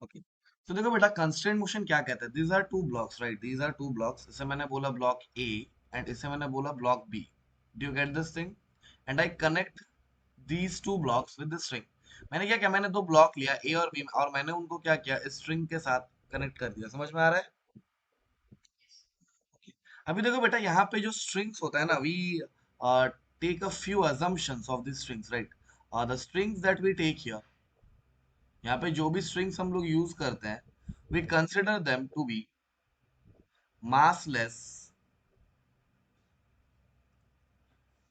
Okay, तो देखो बेटा कंस्ट्रेंट मोशन क्या कहता है, these are two blocks right, these are two blocks, इसे मैंने बोला ब्लॉक ए एंड इसे मैंने बोला block B, do you get this thing, and I connect these two blocks with the string. मैंने क्या किया, मैंने दो ब्लॉक लिया ए और बी और मैंने उनको क्या किया, स्ट्रिंग के साथ कनेक्ट कर दिया, समझ में आ रहा है? Okay. अभी देखो बेटा यहाँ पे जो स्ट्रिंग्स होता है ना, we take a few assumptions of the strings right, the strings that we take here, यहाँ पे जो भी स्ट्रिंग्स हम लोग यूज करते हैं, we consider them to be massless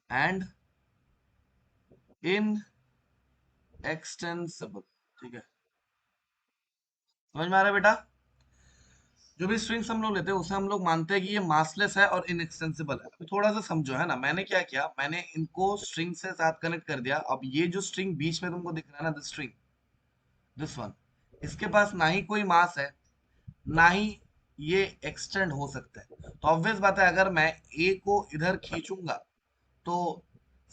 and inextensible। ठीक है, समझ में आ रहा है बेटा? जो भी स्ट्रिंग्स हम लोग लेते हैं उसे हम लोग मानते हैं कि ये मासलेस है और इनएक्सटेंसिबल है। तो थोड़ा सा समझो, है ना, मैंने क्या किया, मैंने इनको स्ट्रिंग से साथ कनेक्ट कर दिया। अब ये जो स्ट्रिंग बीच में तुमको दिख रहा है ना, दिस स्ट्रिंग, दिस वन, इसके पास ना ही कोई मास है, ना ही ये एक्सटेंड हो सकता है। तो ऑब्वियस बात है, अगर मैं ए को इधर खींचूंगा तो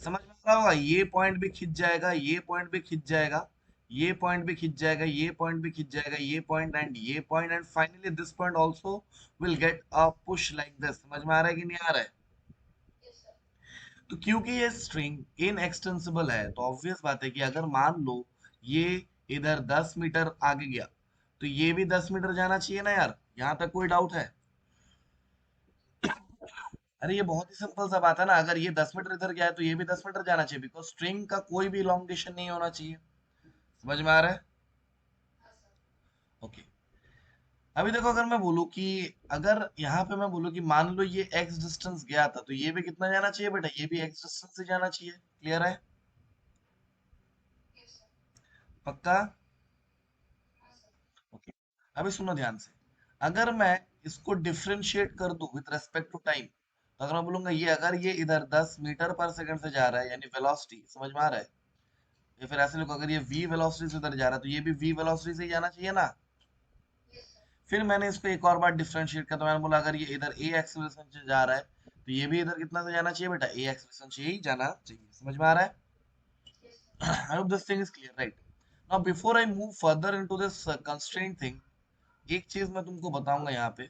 समझ में आ रहा होगा, ये पॉइंट भी खिंच जाएगा, ये पॉइंट भी खिंच जाएगा, ये पॉइंट भी खिंच जाएगा, ये पॉइंट भी खिंच जाएगा, ये पॉइंट एंड ये point and finally this point also will get a push like this. समझ में आ रहा है कि नहीं आ रहा है? तो क्योंकि ये स्ट्रिंग इनएक्सटेंसिबल है तो ऑब्वियस बात है कि अगर मान लो ये इधर 10 मीटर आगे गया तो ये भी 10 मीटर जाना चाहिए ना यार, यहां तक कोई डाउट है? अरे ये बहुत ही सिंपल सा बात है ना, अगर ये 10 मीटर इधर गया है तो ये भी 10 मीटर जाना चाहिए, बिकॉज स्ट्रिंग का कोई भी इलोंगेशन नहीं होना चाहिए। समझ में आ रहा है? ओके, अभी देखो अगर मैं बोलूँ कि अगर यहाँ पे मैं बोलूँ कि मान लो ये एक्स डिस्टेंस गया था तो ये भी कितना जाना चाहिए बेटा, ये भी एक्स डिस्टेंस से जाना चाहिए। क्लियर है? पक्का? ओके, अभी सुनो ध्यान से, अगर मैं इसको डिफरेंशिएट कर दूं विथ रेस्पेक्ट टू टाइम, तो अगर मैं बोलूंगा ये अगर ये इधर 10 मीटर पर सेकंड से जा रहा है यानी वेलोसिटी, समझ में आ रहा है? या फिर ऐसे लिखो, अगर ये v वेलोसिटी से इधर जा रहा है तो ये भी v वेलोसिटी से ही जाना चाहिए ना। फिर मैंने इसको एक और बार डिफरेंशिएट किया, तो मैंने बोला अगर ये इधर a एक्सीलरेशन से जा रहा है तो ये भी इधर कितना से जाना चाहिए बेटा, a एक्सीलरेशन से ही जाना चाहिए। समझ में आ रहा है? I hope this thing is clear right. Now before I move further into this constraint thing, एक चीज मैं तुमको बताऊंगा यहाँ पे,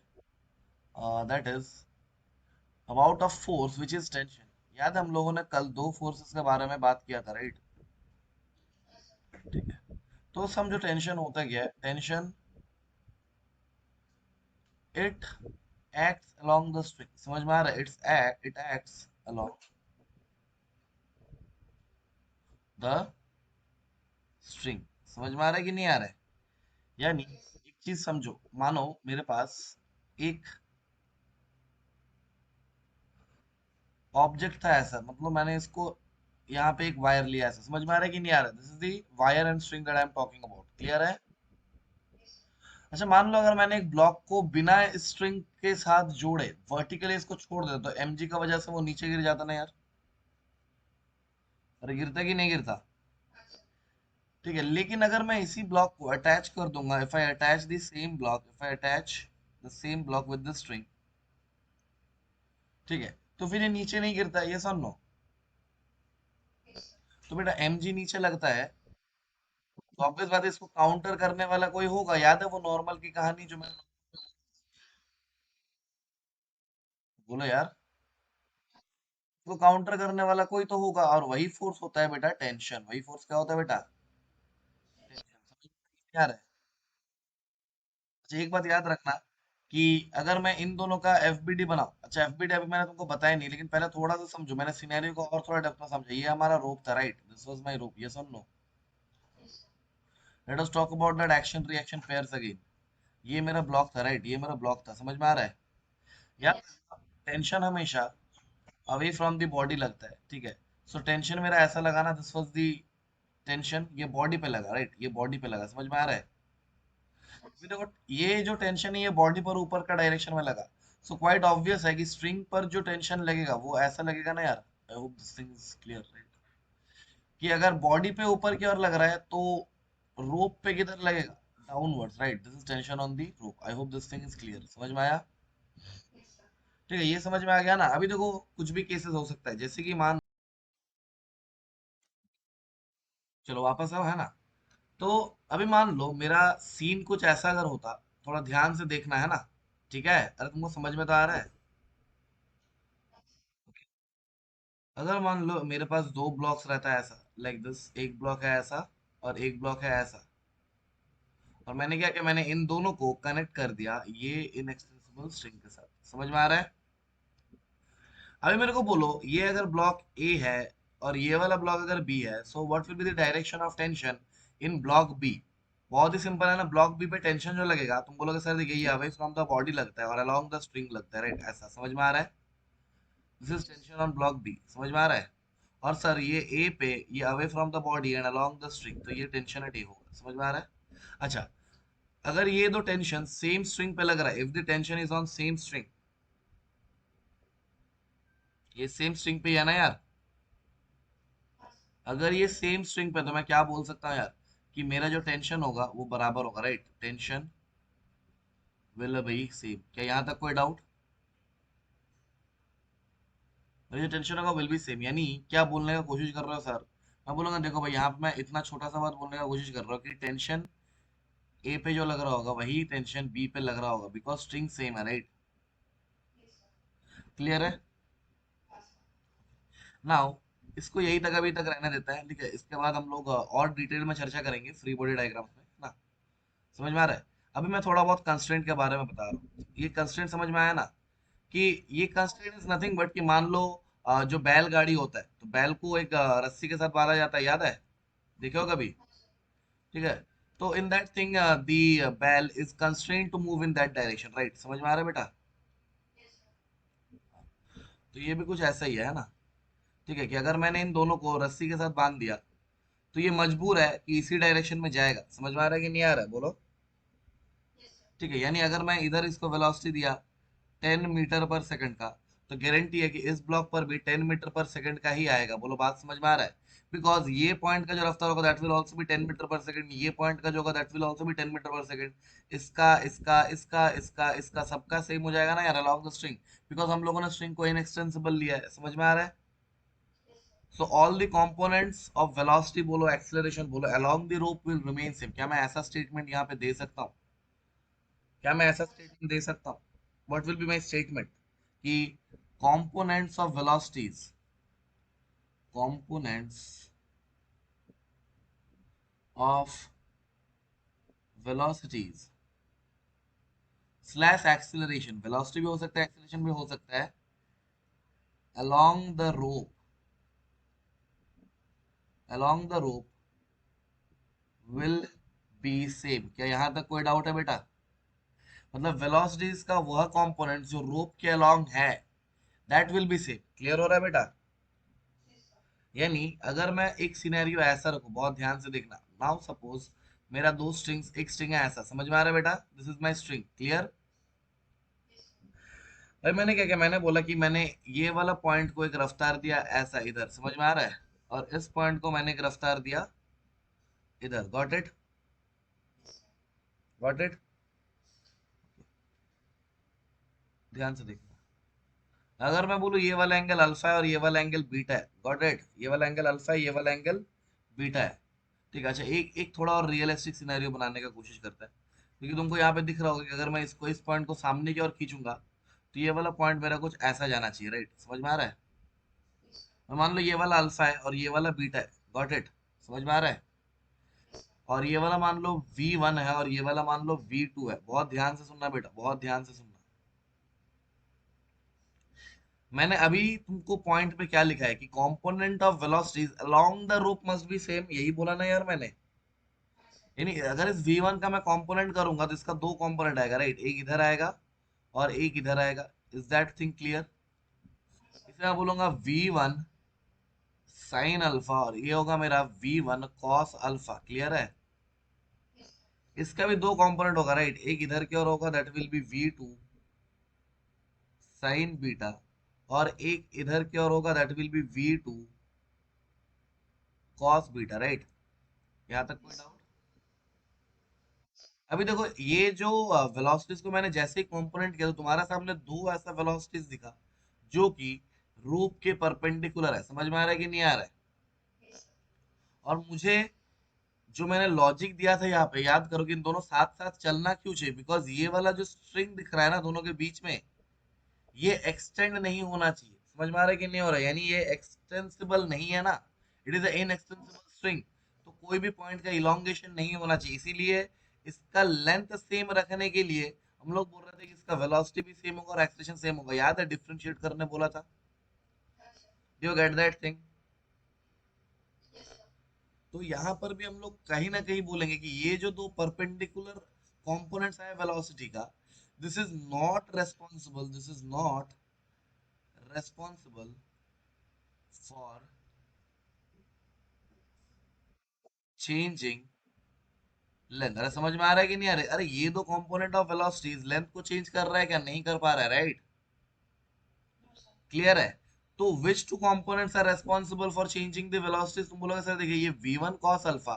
that is about a force which is tension. याद है हम लोगों ने कल दो फोर्सेस के बारे में बात किया था राइट? ठीक है, तो समझो टेंशन होता क्या है, tension it acts along the string. समझ में आ रहा है? It acts along the string. समझ में आ रहा है कि नहीं आ रहा है? यानी एक चीज समझो, मानो मेरे पास एक ऑब्जेक्ट था ऐसा, मतलब मैंने इसको यहाँ पे एक वायर लिया ऐसा। समझ में आ रहा है कि नहीं आ रहा है? This is the wire and string that I am talking about. Clear है? अच्छा मान लो अगर मैंने एक ब्लॉक को बिना स्ट्रिंग के साथ जोड़े वर्टिकली इसको छोड़ दे तो mg का वजह से वो नीचे गिर जाता ना यार। अरे गिरता कि नहीं गिरता? ठीक है, लेकिन अगर मैं इसी ब्लॉक को अटैच कर दूंगा, if I attach the same block, if I attach the same block with the string, ठीक है, तो फिर ये नीचे नहीं गिरता, ये सुन लो। तो बेटा mg नीचे लगता है, तो ऑब्वियस बात है इसको काउंटर करने वाला कोई होगा। याद है वो नॉर्मल की कहानी जो मैंने बोला यार, इसको काउंटर करने वाला कोई तो होगा और वही फोर्स होता है बेटा टेंशन। वही फोर्स क्या होता है बेटा? टेंशन। समझ में आ रहा है? अच्छा एक बात याद रखना कि अगर मैं इन दोनों का एफबीडी बनाऊं, अच्छा एफबीडी अभी मैंने तुमको बताया नहीं, लेकिन पहले थोड़ा सा समझो, मैंने सिनेरियो को और थोड़ा डेप्थ में समझा। ये हमारा रोप था right, this was my rope, ये सुन लो। Let us talk about that action reaction pairs again. ये मेरा ब्लॉक था राइट, ये मेरा ब्लॉक था। समझ में आ रहा है? यार टेंशन हमेशा अवे फ्रॉम द बॉडी लगता है, ठीक है? सो टेंशन मेरा ऐसा लगा ना, दिस वाज द टेंशन, ये बॉडी पे लगा राइट, ये बॉडी पे लगा। समझ में आ रहा है? अभी देखो ये जो टेंशन है ये बॉडी पर ऊपर का डायरेक्शन में लगा, सो क्वाइट ऑब्वियस है कि स्ट्रिंग पर जो टेंशन लगेगा वो ऐसा लगेगा ना यार। I hope this thing is clear right, कि अगर बॉडी पे ऊपर की ओर लग रहा है तो रोप पे किधर लगेगा, downwards right, this is tension on the rope. I hope this thing is clear, समझ में आया? ठीक है, ये समझ में आ गया ना? अभी देखो कुछ भी केसेस हो सकता है, जैसे कि मान, चलो वापस आओ, है ना? तो अभी मान लो मेरा सीन कुछ ऐसा अगर होता, थोड़ा ध्यान से देखना है ना, ठीक है? अरे तुमको समझ में तो आ रहा है? Okay. अगर मान लो मेरे पास दो ब्लॉक्स रहता है ऐसा, लाइक दिस, एक ब्लॉक है ऐसा और एक ब्लॉक है ऐसा, और मैंने क्या किया, मैंने इन दोनों को कनेक्ट कर दिया ये इनएक्सटेंसिबल स्ट्रिंग के साथ। समझ में आ रहा है? अभी मेरे को बोलो, ये अगर ब्लॉक ए है और ये वाला ब्लॉक अगर बी है, so what will be the direction of tension in block B? बहुत ही सिंपल है ना, ब्लॉक बी पे टेंशन जो लगेगा, तुम बोलोगे सर देखिए ये अवे फ्रॉम द बॉडी लगता है और अलोंग द स्ट्रिंग लगता है, राइट? ऐसा समझ में आ रहा है? This is tension on block B. समझ में आ रहा है? और सर ये ए पे, ये away from the body and along the string, तो ये टेंशन एट ए होगा। समझ में आ रहा है? अच्छा, अगर ये दो टेंशन सेम स्ट्रिंग पे लग रहा है, if the tension is on same string, ये सेम स्ट्रिंग पे है ना यार, अगर ये सेम स्ट्रिंग पे, तो मैं क्या बोल सकता हूँ यार, कि मेरा जो टेंशन होगा वो बराबर होगा, right? Tension will be same. क्या यहाँ तक कोई डाउट? मेरा जो टेंशन होगा विल बी सेम, यानी क्या बोलने का कोशिश कर रहे हो सर? मैं बोलूंगा देखो भाई, यहाँ पे मैं इतना छोटा सा बात बोलने का कोशिश कर रहा हूँ कि टेंशन ए पे जो लग रहा होगा वही टेंशन बी पे लग रहा होगा, बिकॉज स्ट्रिंग सेम है, राइट? क्लियर है? नाउ इसको यही तक अभी तक रहने देता है, ठीक है? इसके बाद हम लोग और डिटेल में चर्चा करेंगे फ्री बॉडी डायग्राम में ना। समझ में आ रहा है? अभी मैं थोड़ा बहुत कंस्ट्रेंट के बारे में बता रहा हूँ। ये कंस्ट्रेंट समझ में आया ना, कि ये कंस्ट्रेंट इज नथिंग बट कि मान लो जो बैलगाड़ी होता है, तो बैल को एक रस्सी के साथ बांधा जाता है, याद है? देखे हो कभी? ठीक है? तो in that thing the bell is constraint to move in that direction, right? समझ में आ रहा है बेटा? तो ये भी कुछ ऐसा ही है ना, ठीक है? कि अगर मैंने इन दोनों को रस्सी के साथ बांध दिया, तो ये मजबूर है कि इसी डायरेक्शन में जाएगा। समझ में आ रहा है कि नहीं आ रहा है? बोलो। ठीक है, यानी अगर मैं इधर इसको वेलोसिटी दिया 10 मीटर पर सेकंड का, तो गारंटी है कि इस ब्लॉक पर भी 10 मीटर पर सेकंड का ही आएगा। बोलो, बात समझ में आ रहा है? बिकॉज ये पॉइंट का जो रफ्तार होगा दैट विल ऑल्सो भी 10 मीटर पर सेकंड, ये पॉइंट का जो होगा दैट विल ऑल्सो भी 10 मीटर पर सेकंड। इसका इसका इसका इसका इसका सबका सेम हो जाएगा ना यार, अलोंग द स्ट्रिंग, बिकॉज हम लोगों ने स्ट्रिंग को इनएक्सटेंसिबल लिया है। समझ में आ रहा है? So all the components of velocity बोलो, एक्सेलरेशन बोलो, along the rope will remain same. क्या मैं ऐसा स्टेटमेंट यहाँ पे दे सकता हूँ? क्या मैं ऐसा स्टेटमेंट दे सकता हूँ? What will be my statement? कि components of velocities, components of velocities slash acceleration, velocity भी हो सकता है एक्सीलरेशन भी हो सकता है, along the rope, along the rope will be same। क्या यहाँ तक कोई डाउट है बेटा? मतलब वेलोसिटीज का वह कंपोनेंट जो रोप के अलोंग है, that will be same. Clear हो रहा है बेटा? यानी अगर मैं एक सिनेरियो ऐसा रखूं, बहुत ध्यान से देखना, नाउ सपोज मेरा दो स्ट्रिंग्स, एक स्ट्रिंग है ऐसा। समझ में आ रहा है बेटा? This is my string. Clear? भाई मैंने क्या किया, मैंने बोला कि मैंने ये वाला पॉइंट को एक रफ्तार दिया ऐसा इधर। समझ में आ रहा है? और इस पॉइंट को मैंने एक रफ्तार दिया इधर। Got it? Got it? ध्यान से देखना, अगर मैं बोलूँ ये वाला एंगल अल्फा है और ये वाला एंगल बीटा है, गॉट इट? ये वाला एंगल अल्फा है, ये वाला एंगल बीटा है। ठीक है, अच्छा एक एक थोड़ा और रियलिस्टिक सिनेरियो बनाने का कोशिश करते हैं, क्योंकि तुमको यहाँ पे दिख रहा होगा कि अगर मैं इसको, इस पॉइंट को सामने की ओर खींचूंगा, तो ये वाला पॉइंट मेरा कुछ ऐसा जाना चाहिए, राइट? समझ में आ रहा है? और मान लो ये वाला अल्फा है और ये वाला बीटा है। Got it? समझ में आ रहा है? और ये वाला मान लो V1 है और ये वाला मान लो V2 है। बहुत ध्यान से सुनना बेटा, बहुत ध्यान से सुनना। मैंने अभी तुमको पॉइंट पे क्या लिखा है कि component of velocities along the route must be same, यही बोला ना यार मैंने? यानी अगर इस V1 का मैं कंपोनेंट करूंगा तो इसका दो कंपोनेंट आएगा, राइट? एक इधर आएगा और एक इधर आएगा। Is that thing clear? इसे मैं बोलूंगा V1 साइन अल्फा और ये होगा मेरा V1 कॉस अल्फा। क्लियर है? इसका भी दो कंपोनेंट होगा, राइट? एक इधर की ओर होगा, that will be V2 sign beta, और एक इधर की ओर होगा, that will be V2 cos beta, right? यहाँ तक कोई डाउट? अभी देखो, ये जो वेलोसिटीज को मैंने जैसे ही कंपोनेंट किया, तो तुम्हारे सामने दो ऐसा वेलोसिटीज दिखा जो कि रूप के परपेंडिकुलर है। समझ में आ रहा है कि नहीं आ रहा है? और मुझे जो मैंने लॉजिक दिया था यहाँ पे, याद करो कि इन दोनों साथ साथ चलना क्यों चाहिए, बिकॉज ये वाला जो स्ट्रिंग दिख रहा है ना दोनों के बीच में, ये एक्सटेंड नहीं होना चाहिए। समझ में आ रहा है कि नहीं हो रहा है? यानी ये एक्सटेंसिबल नहीं है ना, it is in extensible string. तो कोई भी पॉइंट का इलोंगेशन नहीं होना चाहिए, इसीलिए इसका लेंथ सेम रखने के लिए हम लोग बोल रहे थे कि इसका वेलोसिटी भी सेम होगा और एक्सलेशन सेम होगा। याद है डिफरेंशिएट करने बोला था? You get that thing? तो यहाँ पर भी हम लोग कहीं ना कहीं बोलेंगे कि ये जो दो परपेंडिकुलर कंपोनेंट्स है वेलोसिटी का, this is not responsible, this is not responsible for changing length. अरे समझ में आ रहा है कि नहीं आ रहा है? अरे ये दो कंपोनेंट ऑफ वेलोसिटीज लेंथ को चेंज कर रहा है क्या? नहीं कर पा रहा है, राइट? क्लियर है? तो which two components are responsible for changing the velocities? तुम बोलोगे सर देखिए, ये v1 cos अल्फा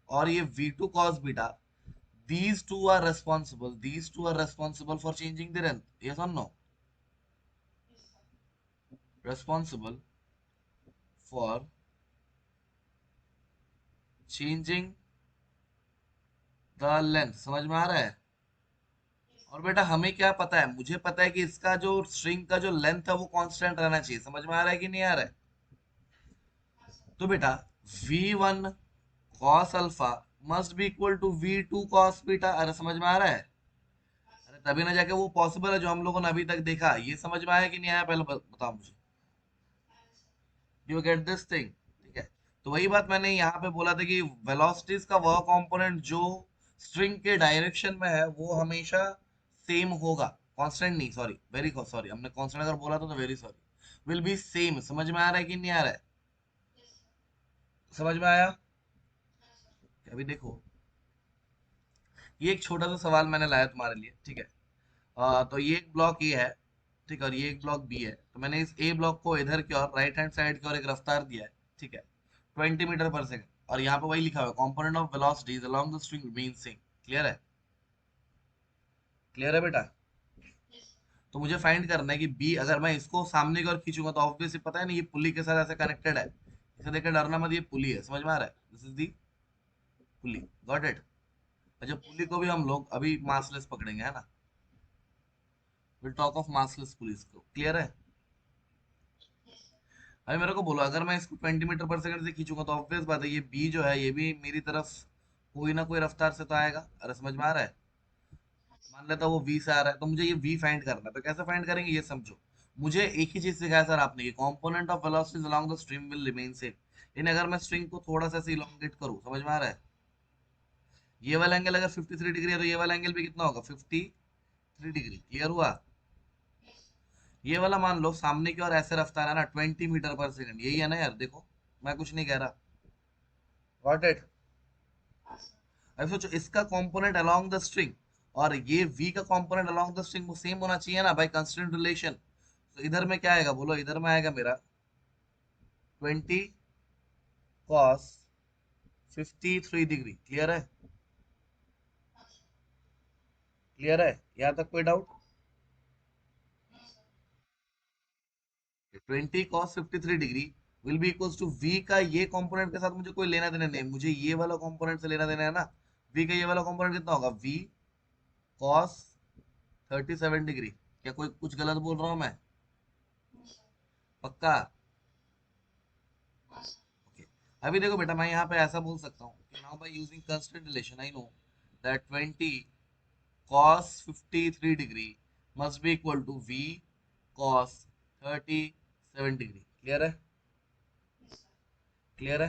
और ये v2 cos beta, these two are responsible, these two are responsible for changing the length, yes or no? Responsible for changing the length। समझ में आ रहा है? और बेटा हमें क्या पता है, मुझे पता है कि इसका जो स्ट्रिंग का जो लेंथ है वो कांस्टेंट रहना चाहिए। समझ में आ रहा है कि नहीं आ रहा है? तो बेटा v1 cos alpha must be equal to v2 cos beta. अरे समझ में आ रहा है? अरे तभी ना जाके वो पॉसिबल है जो हम लोगों ने अभी तक देखा। ये समझ में आया कि नहीं आया, पहले बताओ मुझे। You get this thing? ठीक है। तो वही बात मैंने यहाँ पे बोला था कि वेलोसिटीज का वह कंपोनेंट जो स्ट्रिंग के डायरेक्शन में है वो हमेशा सेम होगा। कांस्टेंट नहीं, सॉरी, वेरी सॉरी, हमने कांस्टेंट अगर बोला था तो very sorry, will be same. समझ में आ रहा है कि नहीं आ रहा है? समझ में आया? अभी देखो, ये एक छोटा सा सवाल मैंने लाया तुम्हारे लिए, ठीक है? तो ये एक ब्लॉक ए है, ठीक है, और ये एक ब्लॉक बी है। तो मैंने इस ए ब्लॉक को इधर की ओर राइट हैंड साइड की ओर एक रफ्तार दिया है, ठीक है, 20 मीटर पर सेकंड, और यहाँ पे वही लिखा हुआ है component of velocities along the string remain same. Clear है? क्लियर है बेटा? तो मुझे फाइंड करना है कि बी, अगर मैं इसको सामने की ओर खींचूंगा तो ऑब्वियसली पता है ना ये पुली के साथ ऐसे कनेक्टेड है। इसे देखकर डरना मत, ये पुली है। समझ में आ रहा है? This is the pulley. Got it? अच्छा, पुली को भी हम लोग अभी मासलेस पकड़ेंगे, है ना? Will talk of massless police को। क्लियर है? अभी मेरे को बोलो, अगर मैं इसको 20 मीटर पर सेकंड से खींचूंगा तो ऑब्वियस बात है ये बी जो है ये भी मेरी तरफ कोई ना कोई रफ्तार से तो आएगा। अरे समझ में आ रहा है? मान लेता वो वी से आ रहा है, तो मुझे ये वी फाइंड करना है। तो कैसे फाइंड करेंगे ये समझो। मुझे एक ही चीज सिखाया सर आपने, ये component of velocities along the string will remain same. लेकिन अगर मैं स्ट्रिंग को थोड़ा सा इलोंगेट करूं, समझ में आ रहा है? ये वाला एंगल अगर 53 डिग्री है तो ये वाला एंगल भी कितना होगा? 53 डिग्री। क्लियर हुआ? ये वाला मान लो सामने की ओर ऐसे रफ्तार है ना 20 मीटर पर सेकंड, यही है ना यार? देखो, मैं कुछ नहीं कह रहा। Got it? अब सोचो, इसका कंपोनेंट अलोंग द स्ट्रिंग और ये v का कंपोनेंट अलोंग द स्ट्रिंग वो सेम होना चाहिए ना बाय कंस्ट्रेंट रिलेशन। तो इधर में क्या आएगा बोलो? इधर में आएगा मेरा 20 cos 53 डिग्री। क्लियर है? क्लियर है? यहाँ तक कोई doubt? 20 cos 53 degree will be equals to v का ये कंपोनेंट के साथ मुझे कोई लेना देना नहीं, मुझे ये वाला कंपोनेंट से लेना देना है ना। v का ये वाला कंपोनेंट कितना होगा? v cos 37 degree. क्या कोई कुछ गलत बोल रहा हूँ मैं? पक्का? ओके। अभी देखो बेटा, मैं यहाँ पे ऐसा बोल सकता हूँ कि now by using constant relation I know that 20 cos 53 degree must be equal to v cos 37 degree. Clear है? क्लियर है?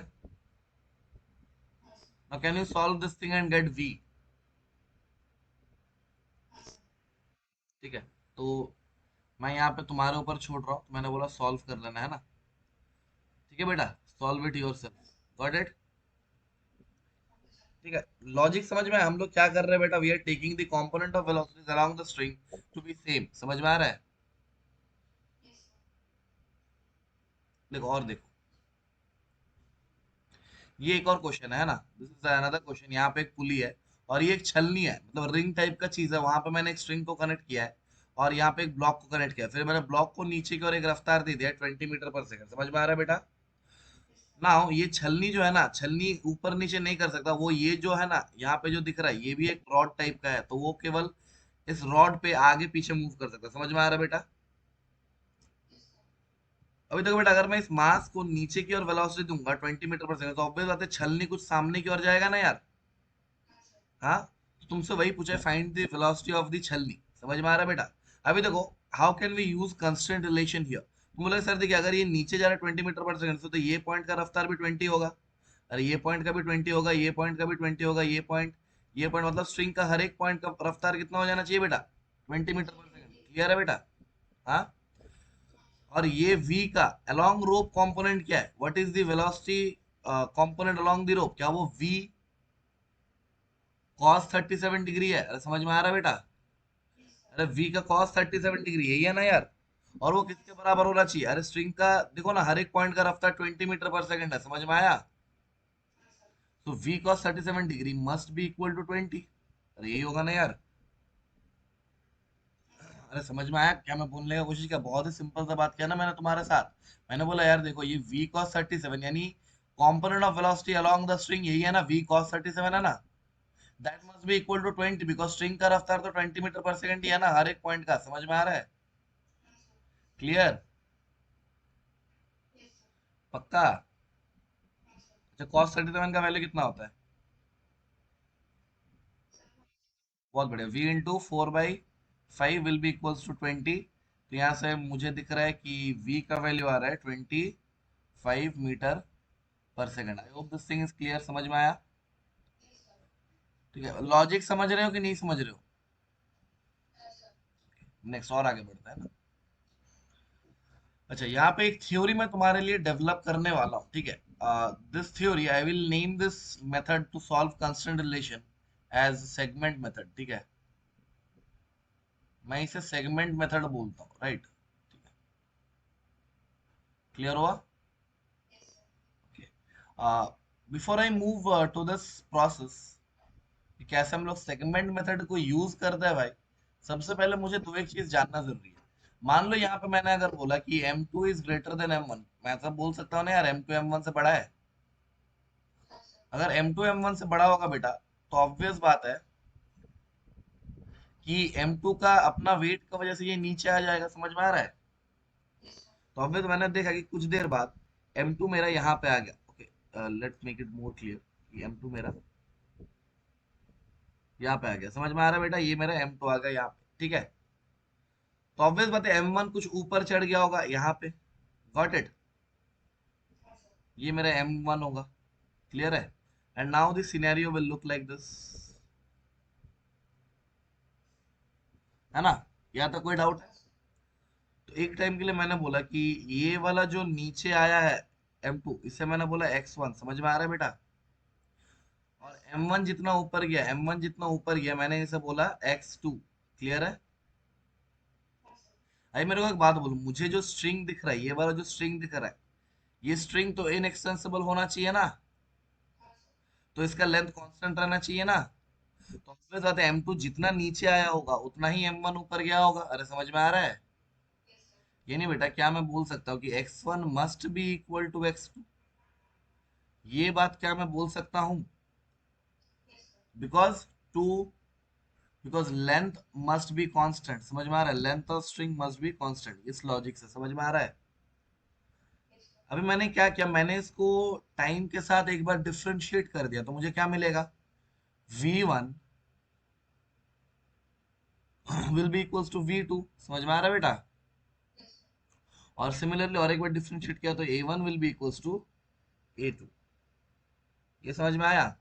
Now can you solve this thing and get v? ठीक है। तो मैं यहाँ पे तुम्हारे ऊपर छोड़ रहा हूँ, तो मैंने बोला सॉल्व कर लेना, है ना? ठीक है बेटा, solve it your self. Got it? ठीक है। लॉजिक समझ में आया? हम लोग क्या कर रहे हैं बेटा, we are taking the component of velocities along the string to be same. समझ में आ रहा है? देखो और देखो, ये एक और क्वेश्चन है ना, दिस इज अनदर क्वेश्चन। यहाँ पे एक पुली है और ये एक छलनी है, मतलब रिंग टाइप का चीज है, वहां पे मैंने एक स्ट्रिंग को कनेक्ट किया है और यहाँ पे एक ब्लॉक को कनेक्ट किया है। फिर मैंने ब्लॉक को नीचे की ओर एक रफ्तार दे दिया 20 मीटर पर सेकंड। समझ में आ रहा है बेटा? नाउ ये छलनी जो है ना, छलनी ऊपर नीचे नहीं कर सकता वो, ये जो है ना यहाँ पे जो दिख रहा है ये भी एक रॉड टाइप का है, तो वो केवल इस रॉड पे आगे पीछे मूव कर सकता है। समझ में आ रहा है बेटा? अभी देखो बेटा, अगर मैं इस मास को नीचे की ओर वेलोसिटी दूंगा 20 मीटर पर सेकंड, तो ऑब्वियस बात है छलनी कुछ सामने की ओर जाएगा ना यार। हाँ, तो तुमसे वही पूछा है, find the velocity of the छलनी। समझ में आ रहा है बेटा? अभी देखो, how can we use constant relation here. तुम बोले सर देखिए, अगर ये नीचे जा रहा है 20 मीटर पर सेकंड से, तो ये पॉइंट का रफ्तार भी 20 होगा। अरे ये पॉइंट का भी 20 होगा, ये पॉइंट का भी 20 होगा, ये पॉइंट मतलब स्ट्रिंग का हर एक पॉइंट का रफ्तार कितना हो जाना चाहिए बेटा? 20 मीटर पर सेकंड। क्लियर है बेटा? हाँ। और ये v का अलोंग रोप कंपोनेंट क्या है? What is the velocity component along the rope? क्या वो v cos 37 डिग्री है? अरे समझ में आ रहा है बेटा? अरे v का cos 37 डिग्री यही है ना यार। और वो किसके बराबर होना चाहिए? अरे स्ट्रिंग का देखो ना, हर एक पॉइंट का रफ्तार 20 मीटर पर सेकंड है। समझ में आया? तो v cos 37 degree must be equal to 20। अरे यही होगा ना यार। अरे समझ में आया क्या मैं बोलने का कोशिश किया? बहुत ही सिंपल सा बात किया ना मैंने तुम्हारे साथ। मैंने बोला यार देखो, ये v cos 37 यानी component of velocity along the string, यही है ना, v cos 37 है ना। That must be equal to 20, because string का रफ्तार तो 20 मीटर पर सेकंड ही है ना हर एक पॉइंट का। समझ में आ रहा है? क्लियर? पक्का? अच्छा, cos 37 का वैल्यू कितना होता है? बहुत बढ़िया, v into 4/5 will be equals to 20। तो यहाँ से मुझे दिख रहा है कि v का वैल्यू आ रहा है 25 metre per second. I hope this thing is clear. समझ में आया? ठीक है, लॉजिक समझ रहे हो कि नहीं समझ रहे हो? नेक्स्ट और आगे बढ़ते हैं ना। अच्छा, यहाँ पे एक थ्योरी मैं तुम्हारे लिए डेवलप करने वाला हूँ, ठीक है? This theory I will name this method to solve constraint relation as segment method, ठीक है? मैं इसे सेगमेंट मेथड बोलता हूँ, राइट? क्लियर हुआ? Before I move to this process कि कैसे हम लोग सेगमेंट मेथड को यूज करते हैं भाई, सबसे पहले मुझे दो एक चीज जानना जरूरी है। मान लो यहाँ पे मैंने अगर बोला कि M2 is greater than M1, मैं तो बोल सकता हूँ ना यार M2 M1 से बड़ा है। अगर M2 M1 से बड़ा होगा बेटा, तो ऑब्वियस बात है कि M2 का अपना वेट की वजह से ये नीचे आ जाएगा। समझ में आ रहा है? तो ऑब्वियस मैंने देखा कि कुछ देर बाद M2 मेरा यहाँ पे आ गया। Okay, let's make it more clear. M2 मेरा यहाँ पे आ गया। समझ में आ रहा है बेटा? ये मेरा M2 आ गया यहाँ पे, ठीक है? तो ऑब्वियस बात है M1 कुछ ऊपर चढ़ गया होगा यहाँ पे। Got it? ये मेरा M1 होगा। क्लियर है? And now this scenario will look like this, है ना? यहाँ तक कोई डाउट है? तो एक टाइम के लिए मैंने बोला कि ये वाला जो नीचे आया है M2, इसे मैंने बोला X1। समझ में आ रहा है बेटा? और M1 जितना ऊपर गया, M1 जितना ऊपर गया मैंने इसे बोला X2। क्लियर है? अभी मेरे को एक बात बोलो, मुझे जो स्ट्रिंग दिख रहा है, ये वाला जो स्ट्रिंग दिख रहा है, ये स्ट्रिंग तो इनएक्सटेंसिबल होना चाहिए ना। तो इसका लेंथ कांस्टेंट रहना चाहिए ना। तो ऑब्वियस बात है M2 जितना नीचे आया होगा उतना ही M1 ऊपर गया होगा। अरे समझ में आ रहा है? ये नहीं बेटा, क्या मैं बोल सकता हूँ कि X1 must be equal to X2? ये बात क्या मैं बोल सकता हूँ? Because to because length must be constant. समझ में आ रहा है? Length of string must be constant, इस लॉजिक से। समझ में आ रहा है? अभी मैंने क्या किया, मैंने इसको टाइम के साथ एक बार डिफरेंशिएट कर दिया, तो मुझे क्या मिलेगा? V1 will be equals to V2। समझ में आ रहा है बेटा? और सिमिलरली और एक बार डिफरेंशिएट किया तो A1 will be equals to A2। ये समझ में आया?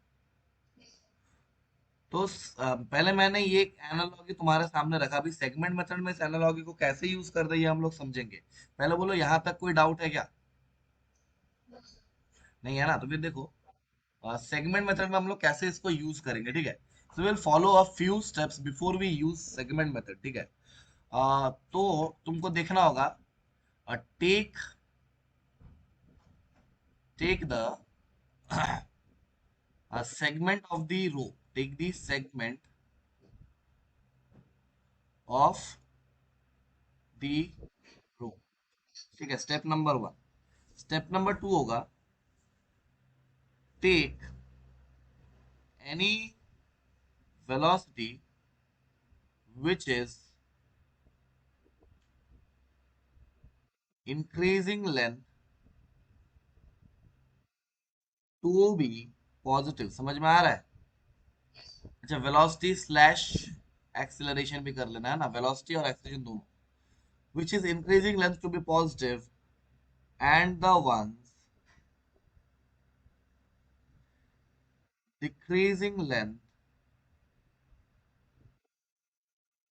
तो पहले मैंने ये एक एनालॉजी तुम्हारे सामने रखा। अभी सेगमेंट मेथड में इस एनालॉजी को कैसे यूज कर रही है हम लोग समझेंगे। पहले बोलो, यहाँ तक कोई डाउट है क्या? नहीं है ना? तो फिर देखो, सेगमेंट मेथड में हम लोग कैसे इसको यूज करेंगे, ठीक है? So will follow a few steps before we use segment method, ठीक है? तो तुमको देखना होगा, take take the segment of the row, take the segment of the row, ठीक है? Step number 1। स्टेप नंबर 2 होगा, take any velocity which is increasing length to be positive, समझ में आ रहा है? अच्छा, वेलोसिटी स्लैश एक्सेलरेशन भी कर लेना है ना, वेलोसिटी और एक्सेलरेशन दोनों, which is increasing length to be positive and the ones decreasing length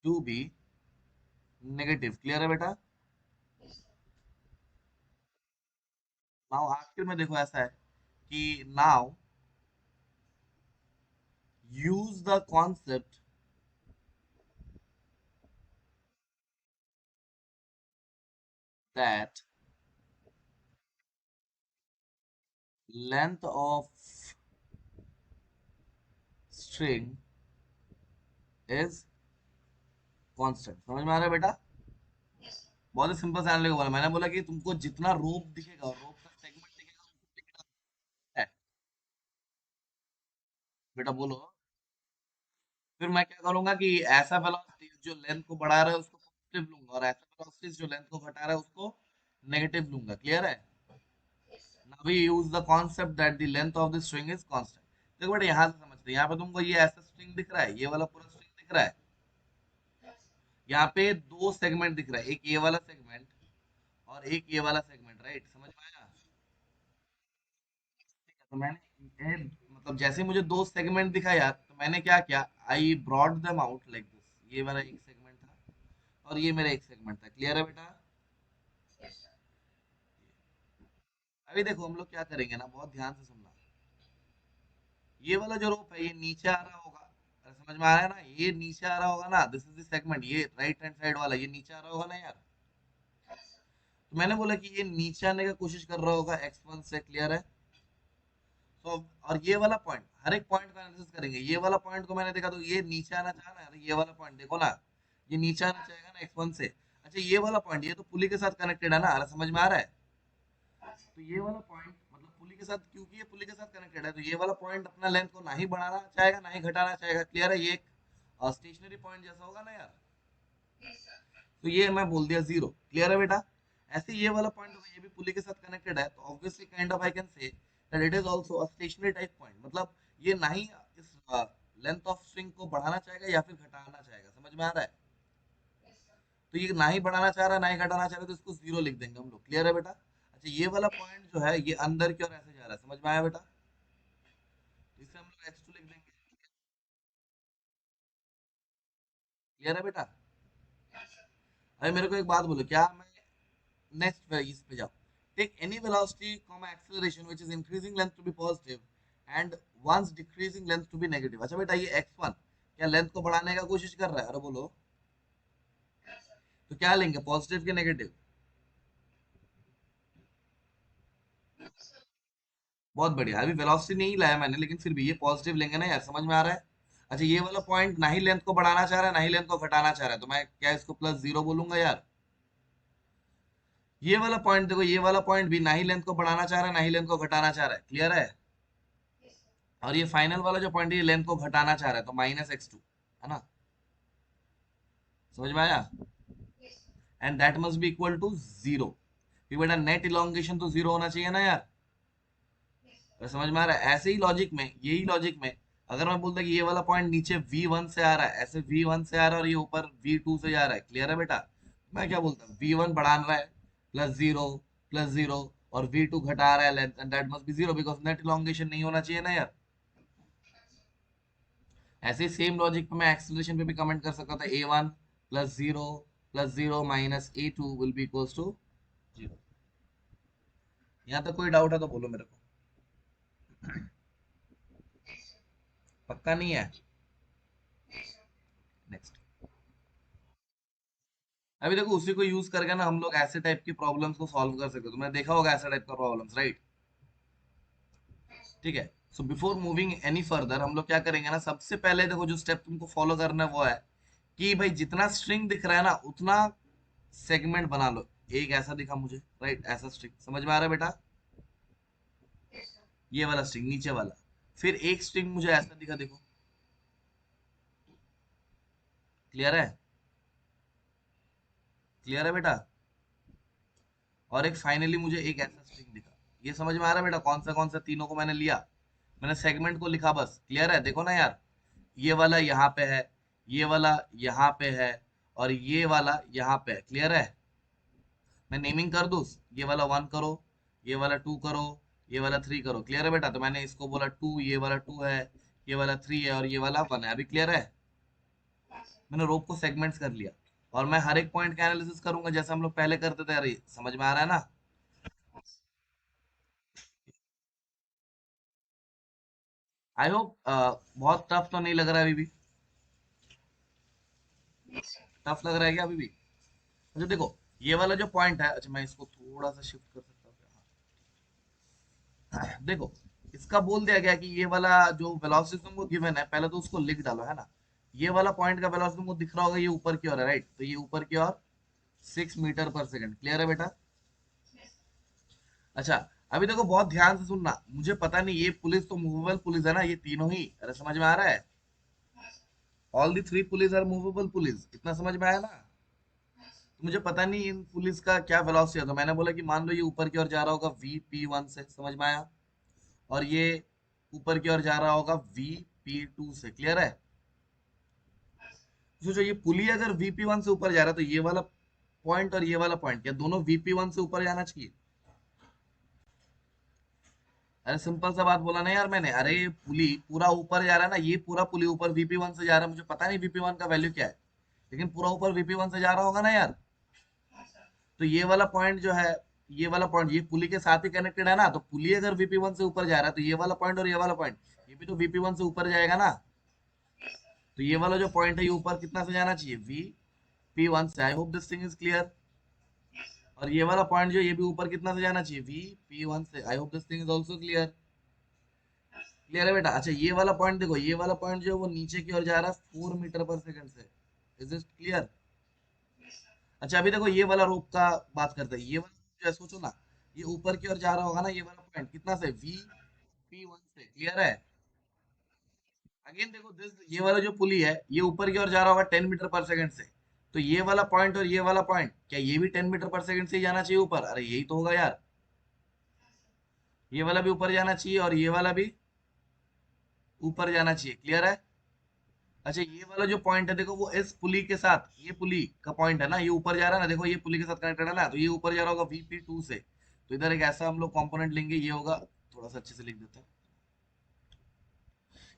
to be negative। Clear है बेटा? नाउ आखिर में देखो ऐसा है कि now use the concept that length of string is constant। समझ में आ रहा है बेटा? बहुत ही सिंपल से को बोला, मैंने बोला कि तुमको जितना रोप दिखेगा, रोप का सेगमेंट दिखेगा, उसको लिखना है। बेटा बोलो। फिर मैं क्या करूंगा कि ऐसा वेलोसिटी जो लेंथ को बढ़ा रहा है उसको पॉजिटिव लूंगा, और ऐसा वेलोसिटी जो लेंथ को घटा रहा है उसको नेगेटिव लूंगा। क्लियर है? Now we use the concept that the length of the string is constant। देखो बेटा, यहाँ से समझते हैं। यहाँ पे तुमको ये ऐसा स्ट्रिंग दिख रहा है, ये वाला पूरा स्ट्रिंग दिख रहा है। यहाँ पे दो सेगमेंट दिख रहा है, एक ये वाला सेगमेंट और एक ये वाला सेगमेंट। राइट? समझ में आया? ठीक है, तो मैंने मतलब जैसे मुझे दो सेगमेंट दिखा यार, तो मैंने क्या किया, I brought them out like this. ये मेरा एक सेगमेंट था और ये मेरा एक सेगमेंट था। क्लियर है बेटा? अभी देखो हम लोग क्या करेंगे ना, बहुत ध्यान से सुनना। ये वाला जो रोप है ये नीचे आ रहा होगा, अरे समझ में आ रहा है ना? ये नीचे आ रहा होगा ना, दिस इज द सेगमेंट, ये राइट हैंड साइड वाला ये नीचे आ रहा होगा ना यार। तो मैंने बोला कि ये नीचे आने का कोशिश कर रहा होगा x1 से। क्लियर है? तो और ये वाला पॉइंट, हर एक पॉइंट का एनालिसिस करेंगे। ये वाला पॉइंट को मैंने देखा तो ये नीचे आना चाह रहा है, ये वाला पॉइंट देखो ना, ये नीचे आना चाहेगा ना x1 से। अच्छा, ये वाला पॉइंट ये तो पुली के साथ कनेक्टेड है ना, अरे समझ में आ रहा है? तो ये वाला पॉइंट मतलब पुली के साथ, क्योंकि ये पुली के साथ कनेक्टेड है, तो ये वाला पॉइंट अपना लेंथ को ना ही बढ़ाना चाहेगा ना ही घटाना चाहेगा। क्लियर है? ये एक स्टेशनरी पॉइंट जैसा होगा ना यार। तो ये मैं बोल दिया जीरो। क्लियर है बेटा? ऐसे ये वाला पॉइंट ये भी पुली के साथ कनेक्टेड है, तो obviously kind of I can say that it is also a stationary type point. मतलब ये ना ही इस लेंथ ऑफ स्ट्रिंग को बढ़ाना चाहेगा या फिर घटाना चाहेगा। समझ में आ रहा है? तो ये ना ही बढ़ाना चाह रहा है ना ही घटाना चाह रहा है, तो इसको जीरो लिख देंगे हम लोग। क्लियर है बेटा? अच्छा, ये वाला पॉइंट जो है ये अंदर की ओर ऐसे जा रहा है। समझ में आया बेटा? तो इसे हम लोग x2 लिख देंगे। क्लियर है बेटा? अरे मेरे को एक बात बोलो, क्या मैं नेक्स्ट पे इस पे जाओ। Take any velocity comma acceleration which is increasing length to be positive and once decreasing length to be negative. अच्छा बेटा, ये x1 क्या लेंथ को बढ़ाने का कोशिश कर रहा है? अरे बोलो। तो क्या लेंगे, पॉजिटिव के नेगेटिव? बहुत बढ़िया। अभी वेलोसिटी नहीं लाया मैंने, लेकिन फिर भी ये पॉजिटिव लेंगे ना यार। समझ में आ रहा है? अच्छा, ये वाला पॉइंट ना ही लेंथ को बढ़ाना चाह रहा है ना ही लेंथ को घटाना चाह रहा है, तो मैं क्या इसको प्लस जीरो बोलूंगा यार। ये वाला पॉइंट देखो, ये वाला पॉइंट भी ना ही लेंथ को बढ़ाना चाह रहा है ना ही लेंथ को घटाना चाह रहा है। क्लियर है? और ये फाइनल वाला जो पॉइंट है ये लेंथ को घटाना चाह रहा है, तो -x2 है ना। समझ में आया? And that must be equal to zero. फिर बेटा नेट इलोंगेशन तो जीरो होना चाहिए ना यार। तो समझ में आ रहा है? ऐसे ही लॉजिक में, यही लॉजिक में अगर मैं बोलता कि ये वाला पॉइंट नीचे V1 से आ रहा है, ऐसे V1 से आ रहा है और ये ऊपर V2 से जा रहा है। क्लियर है बेटा? मैं क्या बोलता हूँ, V1 बढ़ा रहा है प्लस जीरो और V2 घटा रहा है length, and that must B zero because net elongation नहीं होना चाहिए ना यार। ऐसे ही सेम लॉजिक पे मैं एक्सेलरेशन पे भी कमेंट कर सकता था, a1 plus zero minus a2 will be equals to zero. यहाँ तक कोई डाउट है तो बोलो मेरे को। पक्का नहीं है? नेक्स्ट। अभी देखो उसी को यूज करके ना हम लोग ऐसे टाइप की प्रॉब्लम्स को सॉल्व कर सकते हो। तुमने देखा होगा ऐसा टाइप का प्रॉब्लम्स, राइट? ठीक है। So before moving any further हम लोग क्या करेंगे ना, सबसे पहले देखो जो स्टेप तुमको फॉलो करना है वो है कि भाई जितना स्ट्रिंग दिख रहा है ना उतना सेगमेंट बना लो। एक ऐसा दिखा मुझे, राइट? ऐसा स्ट्रिंग समझ में आ रहा है बेटा? ये वाला स्ट्रिंग नीचे वाला, फिर एक स्ट्रिंग मुझे ऐसा दिखा, देखो क्लियर है, क्लियर है बेटा। और एक फाइनली मुझे एक ऐसा स्ट्रिंग दिखा। ये समझ में आ रहा है बेटा, कौन सा तीनों को मैंने लिया, मैंने सेगमेंट को लिखा बस, क्लियर है, देखो ना यार, ये वाला यहाँ पे है, ये वाला यहाँ पे है, और ये वाला यहाँ पे है, क्लियर है। मैं नेमिंग कर दूँ, ये वाला 1 करो, ये वाला 2 करो, ये वाला 3 करो, क्लियर है बेटा। तो मैंने इसको बोला 2, ये वाला 2 है, ये वाला 3 है, और ये वाला 1 है, अभी क्लियर है। मैंने रोप को सेगमेंट्स कर लिया, और मैं हर एक पॉइंट का एनालिसिस करूंगा जैसे हम लोग पहले करते थे। अरे समझ में आ रहा है ना। आई होप बहुत टफ तो नहीं लग रहा है अभी भी। टफ लग रहा है क्या अभी भी? अच्छा देखो, ये वाला जो पॉइंट है, अच्छा मैं इसको थोड़ा सा शिफ्ट कर सकता हूँ क्या? देखो, इसका बोल दिया गया कि ये वाला जो वेलोसिटी तुमको गिवन है, पहले तो उसको लिख डालो, है ना। ये वाला पॉइंट का वेलोसिटी तुमको दिख रहा होगा, ये ऊपर की ओर है, राइट। तो ये ऊपर की ओर 6 मीटर पर सेकंड, क्लियर है बेटा। अच्छा, अभी देखो बहुत ध्यान से सुनना, मुझे पता नहीं ये पुलिस तो मूवेबल पुलिस है ना, ये तीनों ही, अरे समझ में आ रहा है। All the 3 pulleys are movable pulleys, इतना समझ में आया ना। तो मुझे पता नहीं इन पुलिस का क्या वेलोसिटी है, तो मैंने बोला कि मान लो ये ऊपर की ओर जा रहा होगा VP1 से, समझ में आया। और ये ऊपर की ओर जा रहा होगा VP2 से, क्लियर है। सोचो ये पुली अगर VP1 से ऊपर जा रहा है, तो ये वाला पॉइंट और ये वाला पॉइंट क्या दोनों VP1 से ऊपर जाना चाहिए? अरे सिंपल सा बात बोला ना यार मैंने, अरे पुली पूरा ऊपर जा रहा है ना, ये पूरा पुली ऊपर VP1 से जा रहा है, मुझे पता नहीं VP1 का वैल्यू क्या है, लेकिन पूरा ऊपर VP1 से जा रहा होगा ना यार। तो ये वाला पॉइंट जो है, ये वाला पॉइंट ये पुली के साथ ही कनेक्टेड है ना, तो पुली अगर VP1 से ऊपर जा रहा है, तो ये वाला पॉइंट और ये वाला पॉइंट, ये भी तो VP1 से ऊपर जाएगा ना। तो ये वाला जो पॉइंट है, ये ऊपर कितना से जाना चाहिए? VP1 से। I hope this thing is clear. और ये वाला पॉइंट जो, ये भी ऊपर कितना से जाना चाहिए? VP1 से। I hope this thing is also clear. Clear है बेटा। अच्छा ये वाला पॉइंट देखो, ये वाला पॉइंट जो है वो नीचे की ओर जा रहा है 4 मीटर पर सेकंड से। Is this clear? अच्छा अभी देखो ये वाला रोप का बात करते हैं, ये वाला जो है सोचो ना, ये ऊपर की ओर जा रहा होगा ना, ये वाला पॉइंट कितना से? VP1 से, क्लियर है। अगेन देखो दिस, ये वाला जो पुली है, ये ऊपर की ओर जा रहा होगा 10 मीटर पर सेकंड से। तो ये वाला पॉइंट और ये वाला पॉइंट, क्या ये भी 10 मीटर पर सेकंड से ही जाना चाहिए ऊपर? अरे यही तो होगा यार, ये वाला भी ऊपर जाना चाहिए और ये वाला भी ऊपर जाना चाहिए, क्लियर है। अच्छा ये वाला जो पॉइंट है देखो, वो इस पुली के साथ, ये पुली का पॉइंट है ना, ये ऊपर जा रहा है ना, देखो ये पुली के साथ कनेक्टेड है ना, तो ये ऊपर जा रहा होगा VP2 से। तो इधर एक ऐसा हम लोग कंपोनेंट लेंगे, ये होगा, थोड़ा सा अच्छे से लिख देते हैं,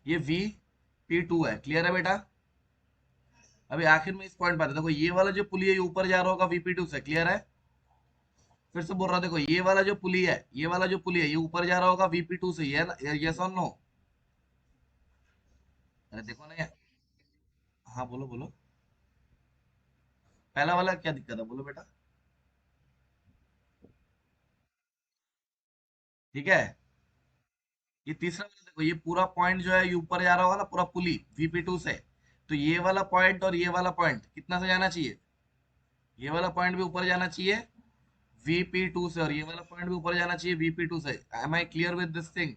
ये VP2 है, क्लियर है बेटा। अभी आखिर में इस पॉइंट पर देखो, ये वाला जो पुली है ये ऊपर जा रहा होगा VP2 से, क्लियर है। फिर से बोल रहा हूँ, देखो ये वाला जो पुली है, ये वाला जो पुली है, ये ऊपर जा रहा होगा VP2 से, ये ना, यस और नो? अरे देखो ना यार, हाँ बोलो बोलो, पहला वाला क्या दिक्कत है, बोलो बेटा। ठीक है, ये तीसरा वाला देखो, ये पूरा पॉइंट जो है ये ऊपर जा रहा होगा ना, पूरा पुली VP2 से। तो ये वाला पॉइंट और ये वाला पॉइंट कितना से जाना चाहिए? ये वाला पॉइंट भी ऊपर जाना चाहिए VP2 से, और ये वाला पॉइंट भी ऊपर जाना चाहिए VP2 से। Am I clear with this thing?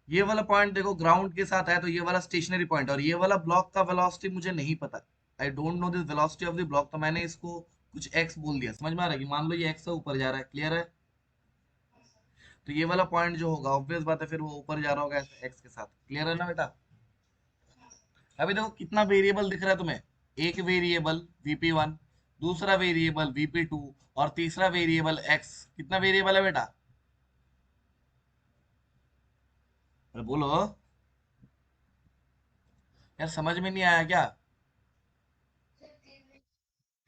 ये वाला पॉइंट देखो ग्राउंड के साथ है, तो ये वाला स्टेशनरी पॉइंट, और ये वाला ब्लॉक का वेलोसिटी मुझे नहीं पता, I don't know this velocity of the block, तो मैंने इसको कुछ एक्स बोल दिया, समझ में आ रहा है कि मान लो ये एक्स से ऊपर जा रहा है, क्लियर है। तो ये वाला पॉइंट जो होगा, ऑब्वियस बात है, फिर वो ऊपर जा रहा होगा ऐसे एक्स के साथ, क्लियर है ना बेटा। अभी देखो कितना वेरिएबल दिख रहा है तुम्हें, एक वेरिएबल VP1, दूसरा वेरिएबल VP2, और तीसरा वेरिएबल एक्स। कितना वेरिएबल है बेटा? अरे बोलो यार, समझ में नहीं आया क्या?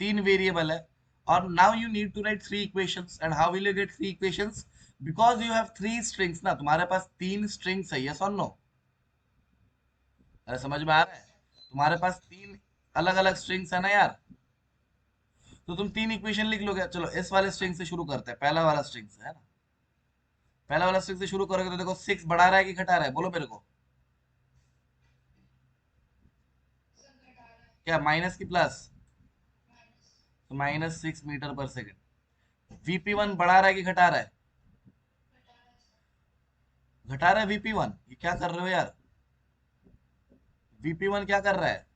3 वेरिएबल है, और now you need to write 3 equations, and how will you get 3 equations? Because you have 3 strings ना, तुम्हारे पास 3 स्ट्रिंग्स है, यस और नो? अरे समझ में आ रहा है, तुम्हारे पास 3 अलग अलग स्ट्रिंग्स है ना यार। तो तुम 3 इक्वेशन लिख लोगे। चलो इस वाले स्ट्रिंग से शुरू करते हैं, पहला वाला स्ट्रिंग से, है ना। पहला वाला स्ट्रिंग से शुरू करोगे तो देखो 6 बढ़ा रहा है कि घटा रहा है, बोलो मेरे को। क्या माइनस की प्लस? तो -6 मीटर पर सेकंड। VP1 बढ़ा रहा है कि घटा रहा है? घटा रहा है VP1, ये क्या कर रहे हो यार? VP1 क्या कर रहा है?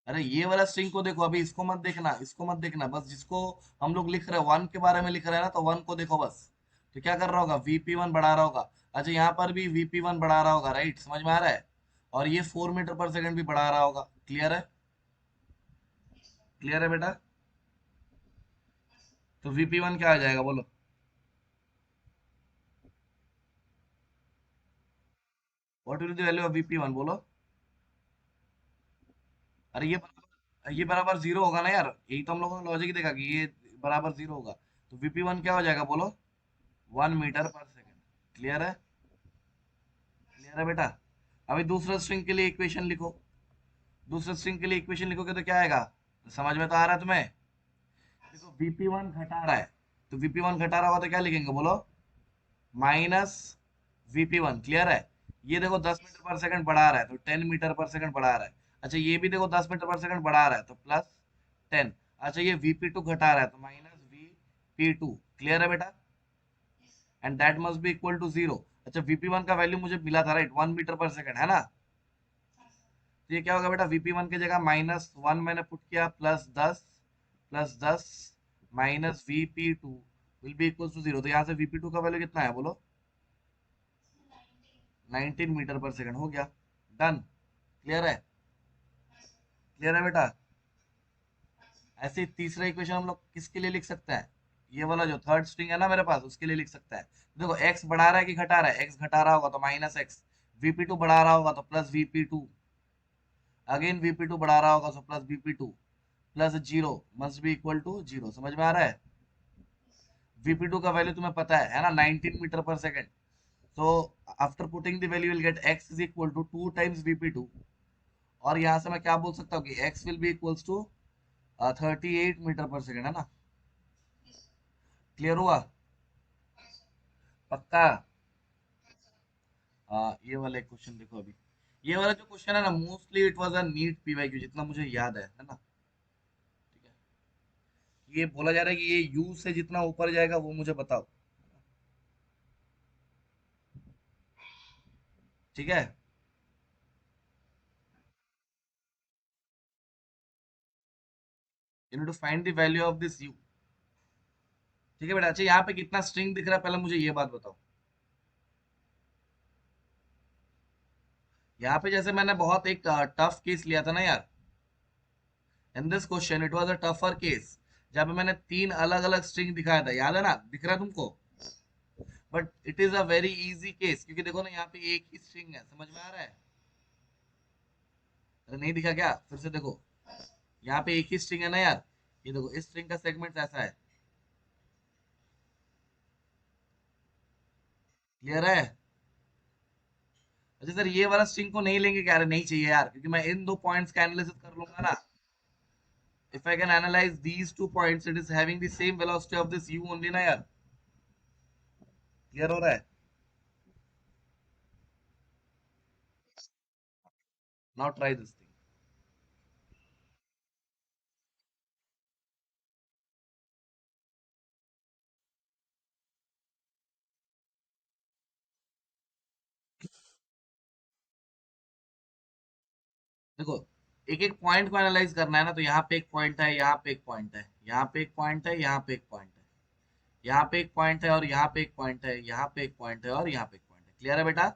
अरे ये वाला स्ट्रिंग को देखो, अभी इसको मत देखना, इसको मत देखना, बस जिसको हम लोग लिख रहे हैं वन के बारे में लिख रहे हैं ना, तो वन को देखो बस। तो क्या कर रहा होगा? VP1 बढ़ा रहा होगा। अच्छा, यहाँ पर भी VP1 बढ़ा रहा होगा, राइट? समझ में आ रहा है? और ये 4 मीटर पर सेकंड भी बढ़ा रहा होगा। क्लियर है? क्लियर है बेटा? तो VP1 क्या आ जाएगा बोलो? What will the value of VP1 बोलो? अरे ये बराबर जीरो होगा ना यार, यही तो हम लोगों ने लॉजिक देखा कि ये बराबर जीरो होगा। तो VP1 क्या हो जाएगा बोलो? 1 मीटर पर सेकेंड। क्लियर है? क्लियर है बेटा? अभी दूसरे स्ट्रिंग के लिए इक्वेशन लिखो। दूसरे स्ट्रिंग के लिए इक्वेशन लिखोगे तो क्या आएगा? तो समझ में तो आ रहा है तुम्हें? देखो VP1 घटा रहा है, तो VP1 घटा रहा होगा तो क्या लिखेंगे बोलो? Minus VP1। क्लियर है? ये देखो 10 मीटर पर सेकंड बढ़ा रहा है, तो 10 मीटर पर सेकंड बढ़ा रहा है। अच्छा, ये भी देखो 10 मीटर पर सेकंड बढ़ा रहा है, तो +10। अच्छा, ये VP2 घटा रहा है, तो -VP2। क्लियर है बेटा? And that must be equal to zero. अच्छा, VP1 का वैल्यू मुझे मिला था, राइट? 1 मीटर पर सेकंड है ना? तो ये क्या होगा बेटा? VP1 की जगह -1 मैंने पुट किया, +10 minus VP2 will be equal to zero. तो यहाँ से VP2 का वैल्यू कितना है बोलो? 19 मीटर पर सेकंड। हो गया, डन। क्लियर है? क्लियर है बेटा? ऐसे ही तीसरा इक्वेशन हम लोग किसके लिए लिख सकते हैं? ये वाला जो थर्ड स्ट्रिंग है ना मेरे पास, उसके लिए लिख सकते हैं। देखो एक्स बढ़ा रहा है कि घटा रहा है? एक्स घटा रहा होगा तो -x। VP2 बढ़ा रहा होगा तो +VP2। अगेन VP2 बढ़ा रहा होगा तो +VP2। Plus zero must be equal to zero. समझ में आ रहा है? VP2 का वैल्यू तुम्हें पता है ना? 19 meter per second. So after putting the value will get x is equal to 2 times VP2। और यहाँ से मैं क्या बोल सकता हूँ कि x will be equals to 38 meter per second, है ना? क्लियर हुआ? पक्का? ये वाला एक क्वेश्चन देखो अभी। ये वाला जो क्वेश्चन है ना, mostly it was a NEET PYQ, जितना मुझे याद है ना? ठीक है। ये बोला जा रहा है कि ये u से जितना ऊपर जाएगा वो मुझे बताओ। ठीक है। You need to find the value of this u। ठीक है बेटा? अच्छा, यहाँ पे कितना स्ट्रिंग दिख रहा है पहले मुझे ये बात बताओ। यहाँ पे जैसे मैंने बहुत एक टफ केस लिया था ना यार, in this question it was a tougher case, जहाँ पे मैंने 3 अलग अलग स्ट्रिंग दिखाया था। याद है ना? दिख रहा है तुमको? But it is a very easy case, क्योंकि देखो ना, यहाँ पे एक ही स्ट्रिंग है। समझ में आ रहा है? अरे नहीं दिखा क्या? फिर से देखो, यहाँ पे एक ही स्ट्रिंग है ना यार। ये देखो, इस स्ट्रिंग का सेगमेंट ऐसा है। क्लियर है? अच्छा सर, ये वाला स्ट्रिंग को नहीं लेंगे क्या? अरे नहीं चाहिए यार, क्योंकि मैं इन दो पॉइंट्स का एनालिसिस कर लूंगा ना। If I can analyze these 2 points, it is having the same velocity of this u only ना यार। क्लियर हो रहा है? Now try this thing. देखो, एक एक पॉइंट को एनालाइज करना है ना, तो यहाँ पे एक पॉइंट है, यहाँ पे एक पॉइंट है, यहाँ पे एक पॉइंट है, यहाँ पे एक पॉइंट है, यहाँ पे एक पॉइंट है, और यहाँ पे एक पॉइंट है, यहाँ पे एक पॉइंट है, और यहाँ पे एक पॉइंट है। क्लियर है बेटा?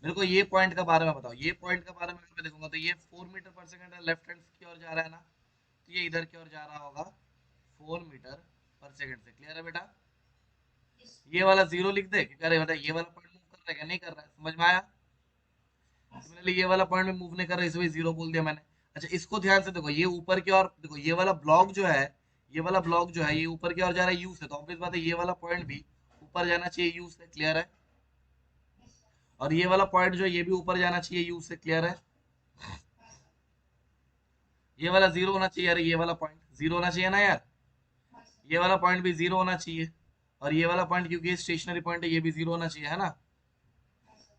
मेरे को ये पॉइंट का बारे में बताओ। ये पॉइंट का बारे में अगर मैं देखूंगा तो ये 4 मीटर पर सेकंड है, लेफ्ट हैंड की ओर जा रहा है ना, तो ये इधर की ओर जा रहा होगा 4 मीटर पर सेकंड से। क्लियर है बेटा? ये वाला जीरो लिख दे, क्योंकि अरे बेटा, ये वाला पॉइंट मूव कर रहा है क्या? नहीं कर रहा है। समझ में आया? सिमिलरली ये वाला पॉइंट में मूव नहीं कर रहा है, इसलिए जीरो बोल दिया मैंने। अच्छा, इसको ध्यान से देखो, ये ऊपर की ओर देखो, ये वाला ब्लॉक जो है, ये वाला ब्लॉक जो है, ये ऊपर की ओर जा रहा है यू से, तो ऑब्वियस बात है ये वाला पॉइंट भी ऊपर जाना चाहिए यू से। क्लियर है? और ये वाला पॉइंट जो है ये भी ऊपर जाना चाहिए यू से। क्लियर है? ये वाला जीरो होना चाहिए, अरे ये वाला पॉइंट जीरो होना चाहिए ना यार। ये वाला पॉइंट भी जीरो होना चाहिए, और ये वाला पॉइंट क्योंकि स्टेशनरी पॉइंट है, ये भी जीरो होना चाहिए, है ना?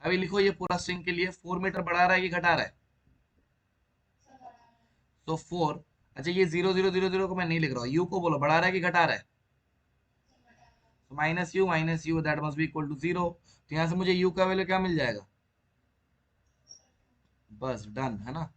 अभी लिखो, ये पूरा स्ट्रिंग के लिए 4 मीटर बढ़ा रहा है कि घटा रहा है? तो 4। अच्छा, ये 0 0 0 0 को मैं नहीं लिख रहा हूँ, यू को बोलो बढ़ा रहा है कि घटा रहा है? Minus u that must be equal to 0। तो यहाँ से मुझे u का वैल्यू क्या मिल जाएगा, बस डन है ना।